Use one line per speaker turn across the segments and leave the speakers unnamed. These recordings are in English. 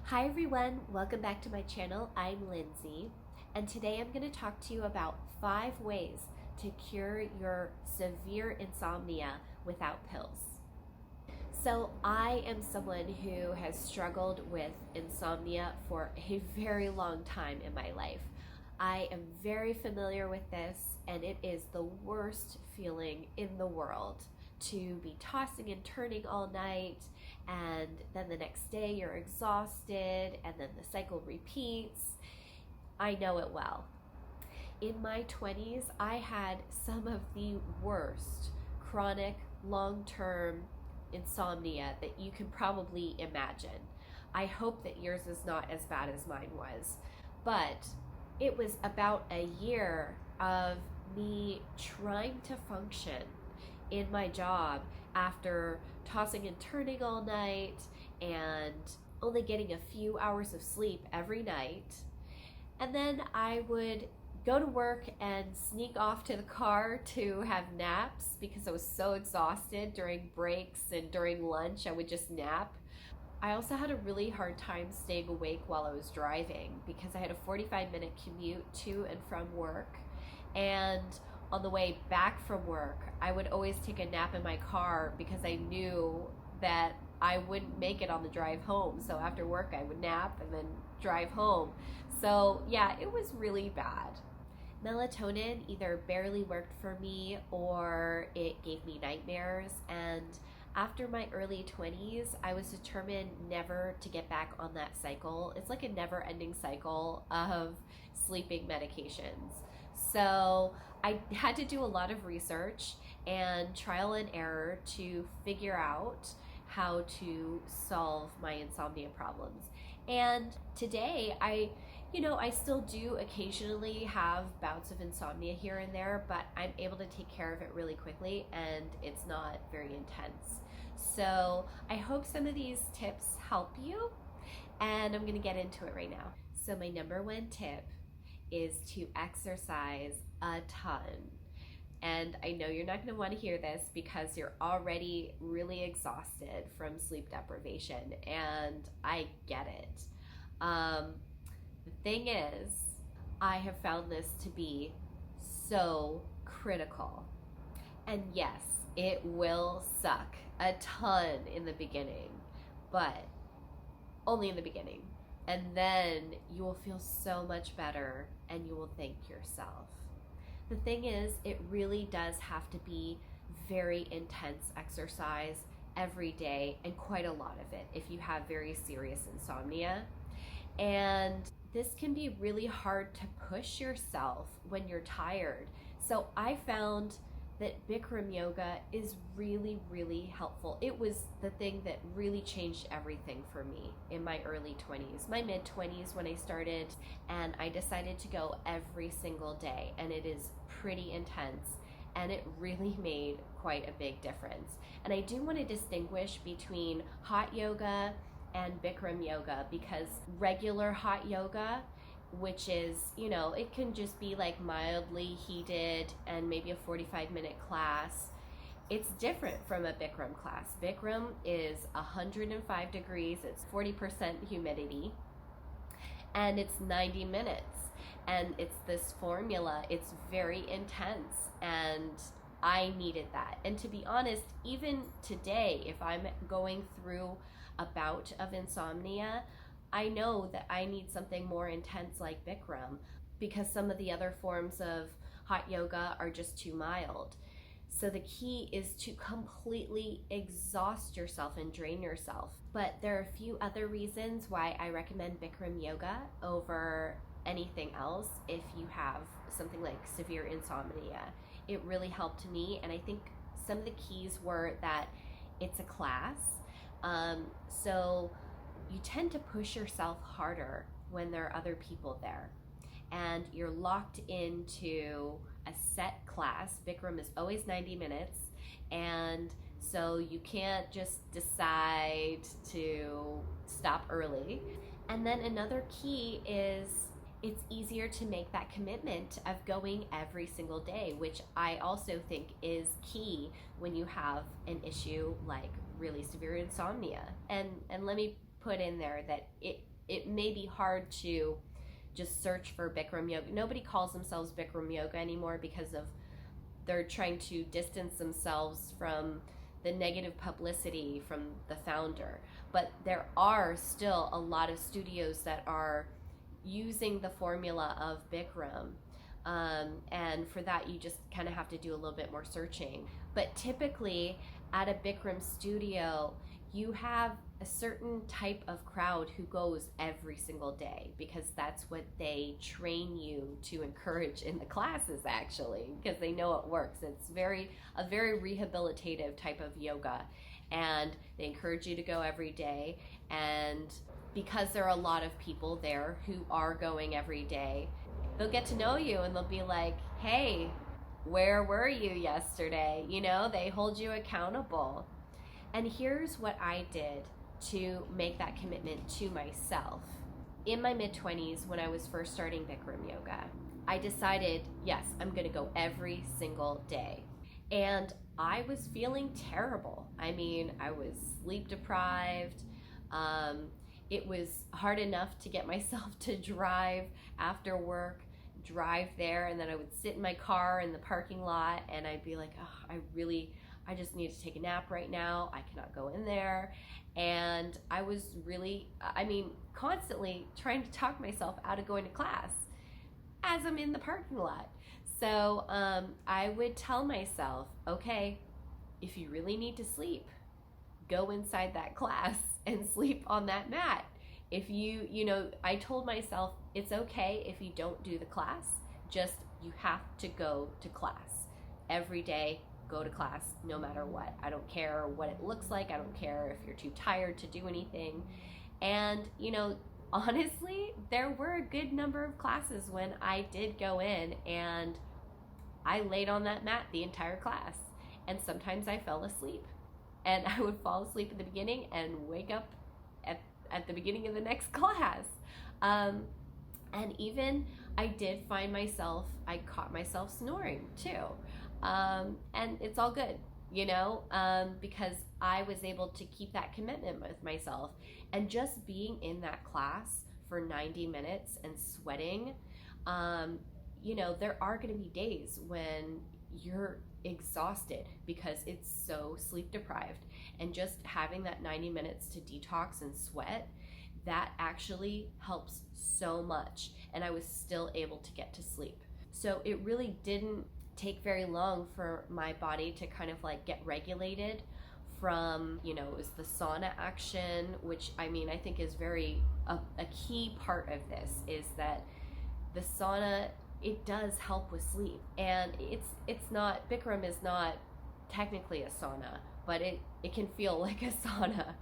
Hi everyone, welcome back to my channel. I'm Lindsay, and today I'm going to talk to you about 5 ways to cure your severe insomnia without pills. So I am someone who has struggled with insomnia for a very long time in my life. I am very familiar with this, and it is the worst feeling in the world to be tossing and turning all night, and then the next day you're exhausted, and then the cycle repeats. I know it well. In my 20s, I had some of the worst chronic, long-term insomnia that you can probably imagine. I hope that yours is not as bad as mine was, but it was about a year of me trying to function in my job after tossing and turning all night and only getting a few hours of sleep every night. And then I would go to work and sneak off to the car to have naps because I was so exhausted during breaks, and during lunch I would just nap. I also had a really hard time staying awake while I was driving because I had a 45-minute commute to and from work. And on the way back from work, I would always take a nap in my car because I knew that I wouldn't make it on the drive home. So after work, I would nap and then drive home. So yeah, it was really bad. Melatonin either barely worked for me or it gave me nightmares. And after my early 20s, I was determined never to get back on that cycle. It's like a never-ending cycle of sleeping medications. So I had to do a lot of research and trial and error to figure out how to solve my insomnia problems. And today I still do occasionally have bouts of insomnia here and there, but I'm able to take care of it really quickly and it's not very intense. So I hope some of these tips help you, and I'm gonna get into it right now. So my number one tip is to exercise a ton. And I know you're not going to want to hear this because you're already really exhausted from sleep deprivation, and I get it. The thing is, I have found this to be so critical. And yes, it will suck a ton in the beginning, but only in the beginning. And then you will feel so much better and you will thank yourself. The thing is, it really does have to be very intense exercise every day, and quite a lot of it if you have very serious insomnia. And this can be really hard to push yourself when you're tired. So I found that Bikram yoga is really, really helpful. It was the thing that really changed everything for me in my early 20s, my mid 20s when I started, and I decided to go every single day, and it is pretty intense, and it really made quite a big difference. And I do want to distinguish between hot yoga and Bikram yoga, because regular hot yoga, which is, it can just be like mildly heated and maybe a 45-minute class. It's different from a Bikram class. Bikram is 105 degrees, it's 40% humidity, and it's 90 minutes. And it's this formula, it's very intense, and I needed that. And to be honest, even today, if I'm going through a bout of insomnia, I know that I need something more intense like Bikram, because some of the other forms of hot yoga are just too mild. So the key is to completely exhaust yourself and drain yourself. But there are a few other reasons why I recommend Bikram yoga over anything else if you have something like severe insomnia. It really helped me, and I think some of the keys were that it's a class. So you tend to push yourself harder when there are other people there, and you're locked into a set class. Bikram is always 90 minutes, and so you can't just decide to stop early. And then another key is it's easier to make that commitment of going every single day, which I also think is key when you have an issue like really severe insomnia. And let me put in there that it may be hard to just search for Bikram yoga. Nobody calls themselves Bikram yoga anymore because of they're trying to distance themselves from the negative publicity from the founder. But there are still a lot of studios that are using the formula of Bikram. And for that, you just kind of have to do a little bit more searching. But typically, at a Bikram studio, you have a certain type of crowd who goes every single day because that's what they train you to encourage in the classes, actually, because they know it works. It's a very rehabilitative type of yoga, and they encourage you to go every day. And because there are a lot of people there who are going every day, they'll get to know you and they'll be like, hey, where were you yesterday? You know, they hold you accountable. And here's what I did to make that commitment to myself. In my mid-20s, when I was first starting Bikram yoga, I decided, yes, I'm going to go every single day. And I was feeling terrible. I mean, I was sleep deprived. It was hard enough to get myself to drive after work, drive there, and then I would sit in my car in the parking lot and I'd be like, oh, I just need to take a nap right now. I cannot go in there. And I was really, constantly trying to talk myself out of going to class as I'm in the parking lot. So I would tell myself, okay, if you really need to sleep, go inside that class and sleep on that mat. If I told myself it's okay if you don't do the class, just you have to go to class every day. Go to class no matter what. I don't care what it looks like. I don't care if you're too tired to do anything. And honestly, there were a good number of classes when I did go in and I laid on that mat the entire class, and sometimes I fell asleep, and I would fall asleep at the beginning and wake up at the beginning of the next class. And even I did find myself, I caught myself snoring too. And it's all good, because I was able to keep that commitment with myself. And just being in that class for 90 minutes and sweating, there are going to be days when you're exhausted because it's so sleep deprived. And just having that 90 minutes to detox and sweat, that actually helps so much. And I was still able to get to sleep. So it really didn't take very long for my body to kind of like get regulated from, it was the sauna action, which I think is a key part of this, is that the sauna, it does help with sleep. And it's not, Bikram is not technically a sauna, but it can feel like a sauna.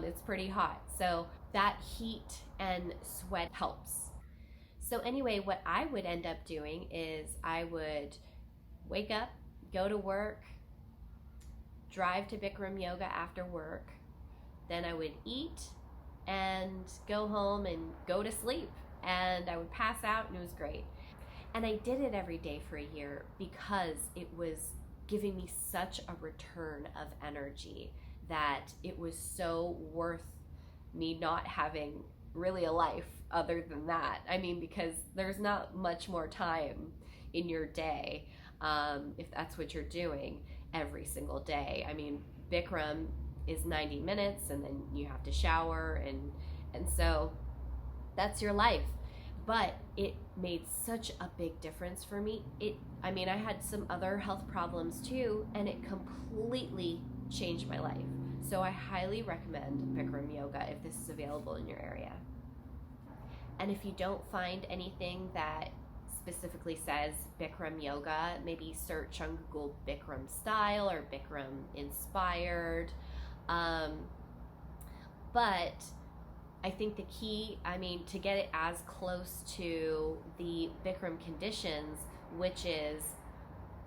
It's pretty hot. So that heat and sweat helps. So anyway, what I would end up doing is I would wake up, go to work, drive to Bikram yoga after work, then I would eat and go home and go to sleep, and I would pass out, and it was great. And I did it every day for a year because it was giving me such a return of energy that it was so worth me not having really a life other than that. Because there's not much more time in your day if that's what you're doing every single day. Bikram is 90 minutes and then you have to shower and so that's your life. But it made such a big difference for me. I had some other health problems too, and it completely changed my life. So I highly recommend Bikram yoga if this is available in your area. And if you don't find anything that specifically says Bikram yoga, maybe search on Google Bikram style or Bikram inspired. But I think the key, to get it as close to the Bikram conditions, which is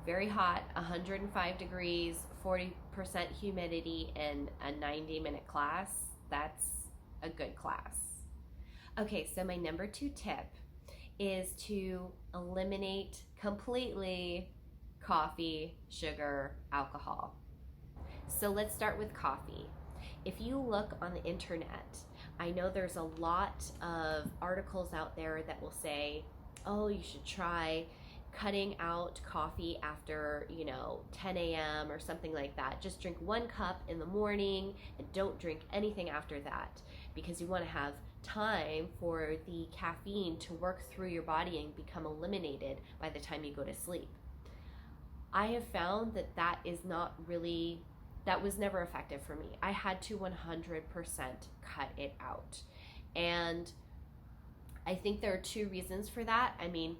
very hot, 105 degrees, 40% humidity, and a 90-minute class, that's a good class. Okay, so my number 2 tip is to eliminate completely coffee, sugar, alcohol. So let's start with coffee. If you look on the internet, I know there's a lot of articles out there that will say, oh, you should try cutting out coffee after, 10 a.m. or something like that. Just drink 1 cup in the morning and don't drink anything after that, because you want to have time for the caffeine to work through your body and become eliminated by the time you go to sleep. I have found that is not really, that was never effective for me. I had to 100% cut it out. And I think there are two reasons for that. I mean,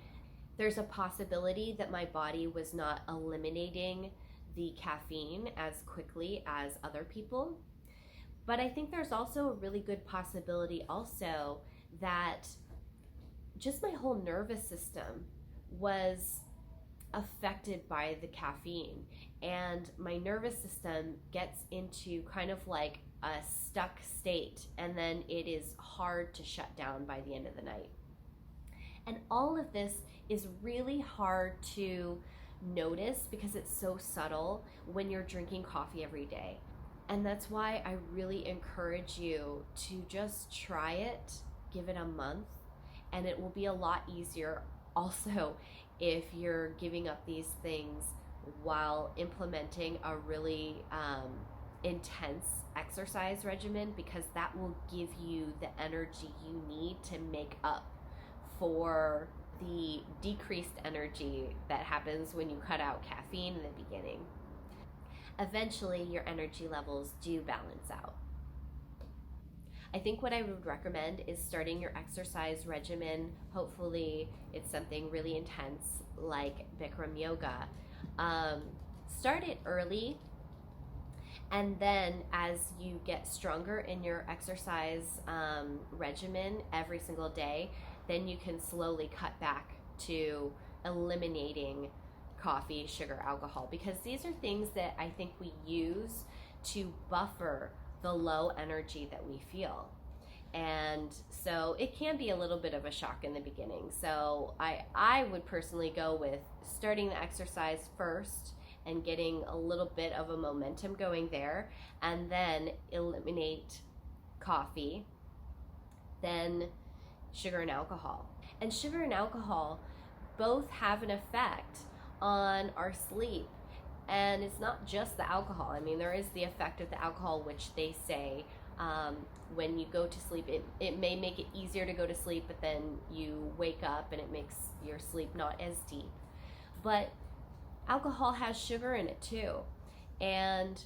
there's a possibility that my body was not eliminating the caffeine as quickly as other people. But I think there's also a really good possibility also that just my whole nervous system was affected by the caffeine, and my nervous system gets into kind of like a stuck state, and then it is hard to shut down by the end of the night. And all of this is really hard to notice because it's so subtle when you're drinking coffee every day. And that's why I really encourage you to just try it, give it a month, and it will be a lot easier also if you're giving up these things while implementing a really intense exercise regimen, because that will give you the energy you need to make up for the decreased energy that happens when you cut out caffeine in the beginning. Eventually, your energy levels do balance out. I think what I would recommend is starting your exercise regimen. Hopefully, it's something really intense like Bikram yoga. Start it early, and then as you get stronger in your exercise regimen every single day, then you can slowly cut back to eliminating coffee, sugar, alcohol, because these are things that I think we use to buffer the low energy that we feel. And so it can be a little bit of a shock in the beginning. So I would personally go with starting the exercise first and getting a little bit of a momentum going there, and then eliminate coffee, then sugar and alcohol. And sugar and alcohol both have an effect on our sleep. And it's not just the alcohol. I mean, there is the effect of the alcohol, which they say when you go to sleep, it may make it easier to go to sleep, but then you wake up and it makes your sleep not as deep. But alcohol has sugar in it too. And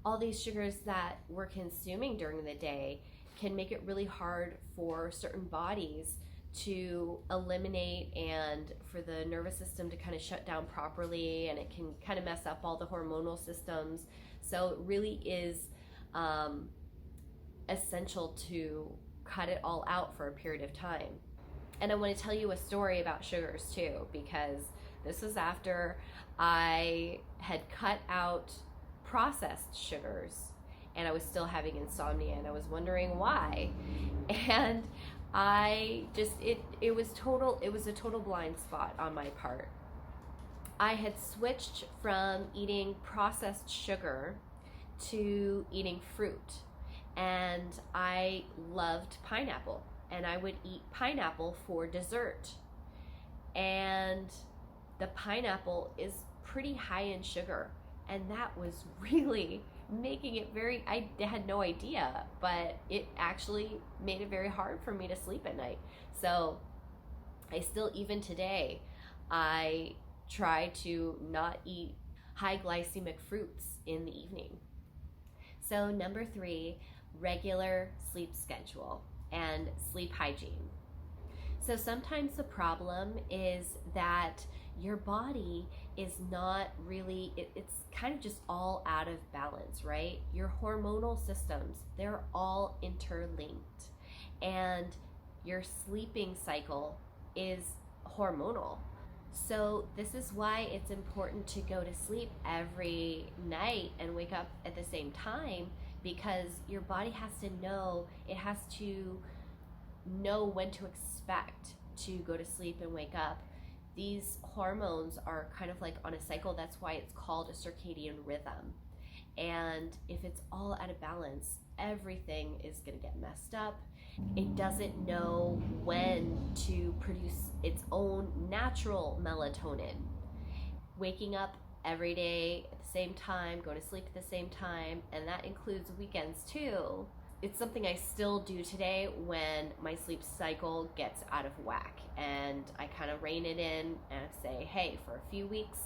all these sugars that we're consuming during the day can make it really hard for certain bodies to eliminate, and for the nervous system to kind of shut down properly, and it can kind of mess up all the hormonal systems. So it really is essential to cut it all out for a period of time. And I want to tell you a story about sugars too, because this was after I had cut out processed sugars and I was still having insomnia, and I was wondering why. And it was a total blind spot on my part. I had switched from eating processed sugar to eating fruit, and I loved pineapple, and I would eat pineapple for dessert. And the pineapple is pretty high in sugar, and that was really making it I had no idea, but it actually made it very hard for me to sleep at night. So I still, even today, I try to not eat high glycemic fruits in the evening. So number 3, regular sleep schedule and sleep hygiene. So sometimes the problem is that your body is not really, it's kind of just all out of balance, right? Your hormonal systems, they're all interlinked. And your sleeping cycle is hormonal. So this is why it's important to go to sleep every night and wake up at the same time, because your body has to know, it has to know when to expect to go to sleep and wake up. These hormones are kind of like on a cycle. That's why it's called a circadian rhythm. And if it's all out of balance, everything is going to get messed up. It doesn't know when to produce its own natural melatonin. Waking up every day at the same time, going to sleep at the same time, and that includes weekends too. It's something I still do today when my sleep cycle gets out of whack, and I kind of rein it in and say, hey, for a few weeks,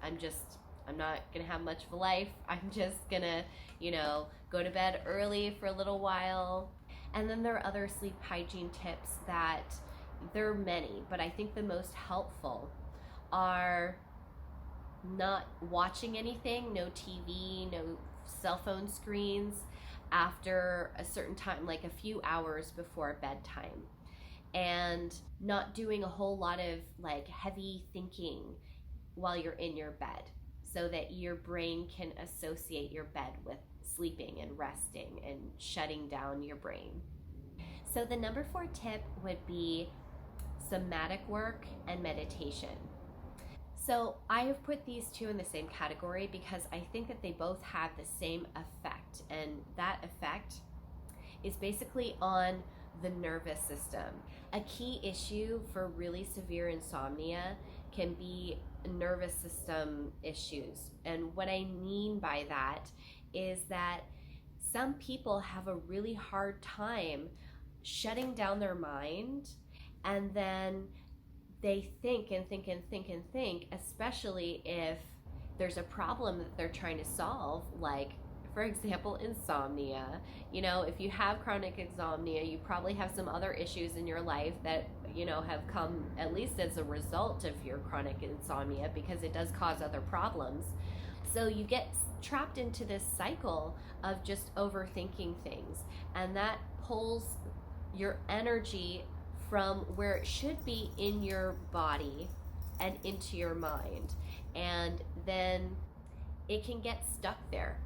I'm not gonna have much of a life. I'm just gonna, go to bed early for a little while. And then there are other sleep hygiene tips that there are many, but I think the most helpful are not watching anything, no TV, no cell phone screens after a certain time, like a few hours before bedtime, and not doing a whole lot of like heavy thinking while you're in your bed, so that your brain can associate your bed with sleeping and resting and shutting down your brain. So the number 4 tip would be somatic work and meditation. So I have put these two in the same category because I think that they both have the same effect, and that effect is basically on the nervous system. A key issue for really severe insomnia can be nervous system issues. And what I mean by that is that some people have a really hard time shutting down their mind, and then they think and think and think and think, especially if there's a problem that they're trying to solve, like, for example, insomnia. If you have chronic insomnia, you probably have some other issues in your life that, have come at least as a result of your chronic insomnia, because it does cause other problems. So you get trapped into this cycle of just overthinking things, and that pulls your energy from where it should be in your body and into your mind, and then it can get stuck there.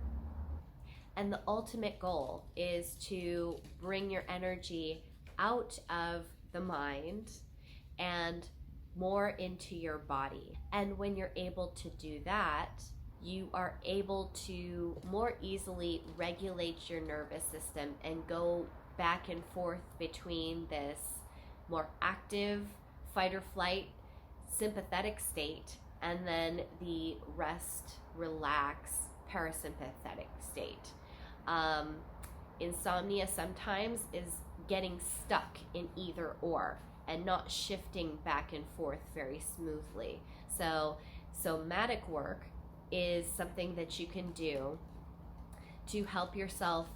And the ultimate goal is to bring your energy out of the mind and more into your body. And when you're able to do that, you are able to more easily regulate your nervous system and go back and forth between this more active fight or flight sympathetic state and then the rest, relax, parasympathetic state. Insomnia sometimes is getting stuck in either or and not shifting back and forth very smoothly. So somatic work is something that you can do to help yourself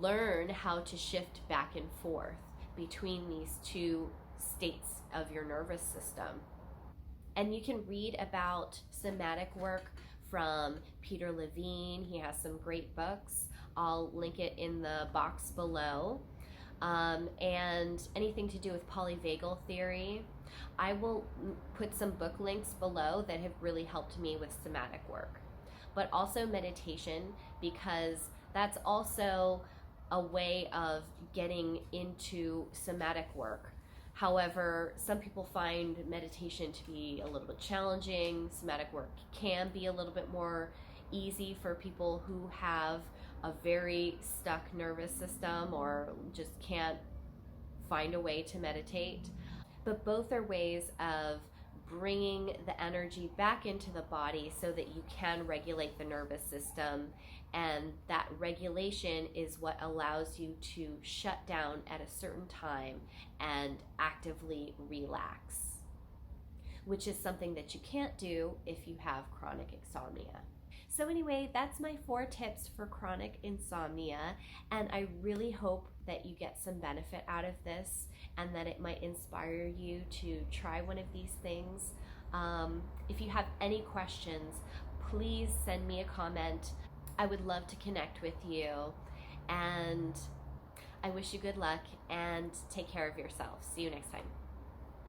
learn how to shift back and forth between these two states of your nervous system. And you can read about somatic work from Peter Levine. He has some great books. I'll link it in the box below. And anything to do with Polyvagal Theory. I will put some book links below that have really helped me with somatic work. But also meditation, because that's also a way of getting into somatic work. However, some people find meditation to be a little bit challenging. Somatic work can be a little bit more easy for people who have a very stuck nervous system or just can't find a way to meditate. But both are ways of bringing the energy back into the body so that you can regulate the nervous system, and that regulation is what allows you to shut down at a certain time and actively relax, which is something that you can't do if you have chronic insomnia. So anyway, that's my 4 tips for chronic insomnia, and I really hope that you get some benefit out of this and that it might inspire you to try one of these things. If you have any questions, please send me a comment. I would love to connect with you, and I wish you good luck and take care of yourself. See you next time.